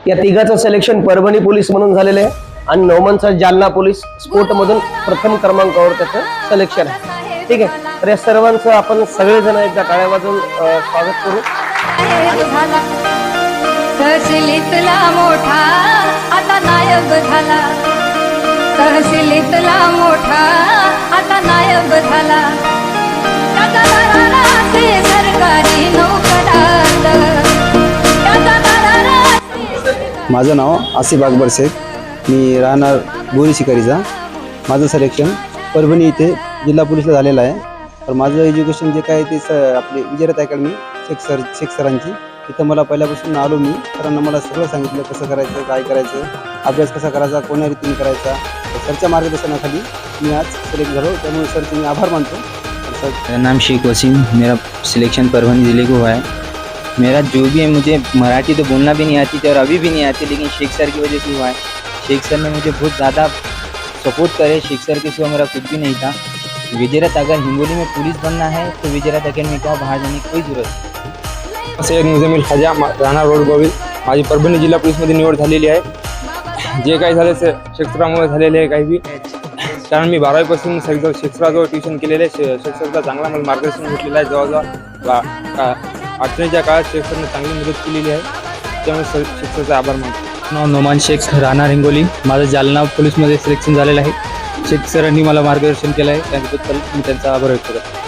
या तिघाचं selection Parbhani police म्हणून झालेलं आहे आणि नवमनचं जालना पोलीस स्पोर्ट मधून प्रथम क्रमांकावर त्याचं सिलेक्शन आहे. ठीक आहे, तर या सर्वांचं आपण सगळेजण एकदा टाळ्या वाजवून स्वागत करू. तहसीलीतला मोठा आता नायब झाला, तहसीलीतला मोठा आता नायब झाला, त्याचा दरारा ते सरकारी नोकरात, त्याचा दरारा. माझं नाव आसिफ अकबर शेख, मी राहणार बोरी शिकारीचा. माझं सिलेक्शन परभणी इथे जिल्हा पोलीसला झालेलं आहे. तर माझं एज्युकेशन जे काय ते आपली विजयरथ अकॅडमी शेख सरांची, तिथं मला पहिल्यापासून आलो मी. सरांना मला सगळं सांगितलं कसं करायचं, काय करायचं, अभ्यास कसा करायचा, कोण्या रीतीने करायचा. सरच्या मार्गदर्शनाखाली मी आज सिलेक्ट झालो, त्यामुळे सरचे मी आभार मानतो. सर, मेरा नाम शेख वसीम, मेरा सिलेक्शन परभणी ज़िले को हुआ है. मेरा जो भी है, मुझे मराठी तो बोलना भी नहीं आती थी और अभी भी नहीं आती, लेकिन शेख सर की वजह से हुआ है. शेख सर ने मुझे बहुत ज़्यादा सपोर्ट करे. शेख सर के सिवा मेरा कुछ भी नहीं था. विजयरथ अगर हिंगोली में पुलिस बनना है तो विजयरथ अकेडमी को बाहर जाने की कोई ज़रूरत नहीं. सैयद मुजम्मिल खाजा, राहणार रोड गोविंद. माझी परभणी जिल्हा पोलीसमध्ये निवड झालेली आहे. जे काही झाले शेख सरांमुळे झालेले आहे काही बी, कारण मी 12वीपासून शेख सराजवळ ट्युशन केलेले आहे. शेख सरचा चांगला मला मार्गदर्शन भेटलेलं आहे. जवळजवळ अडचणीच्या काळात शेख सरने चांगली मदत केलेली आहे, त्यामुळे शेख सरचा आभार मानतो. नाव नोमान शेख, राहणार हिंगोली. माझं जालना पोलीसमध्ये सिलेक्शन झालेलं आहे. शेख सरांनी मला मार्गदर्शन केलं आहे, त्याबद्दल मी त्यांचा आभार व्यक्त करतो.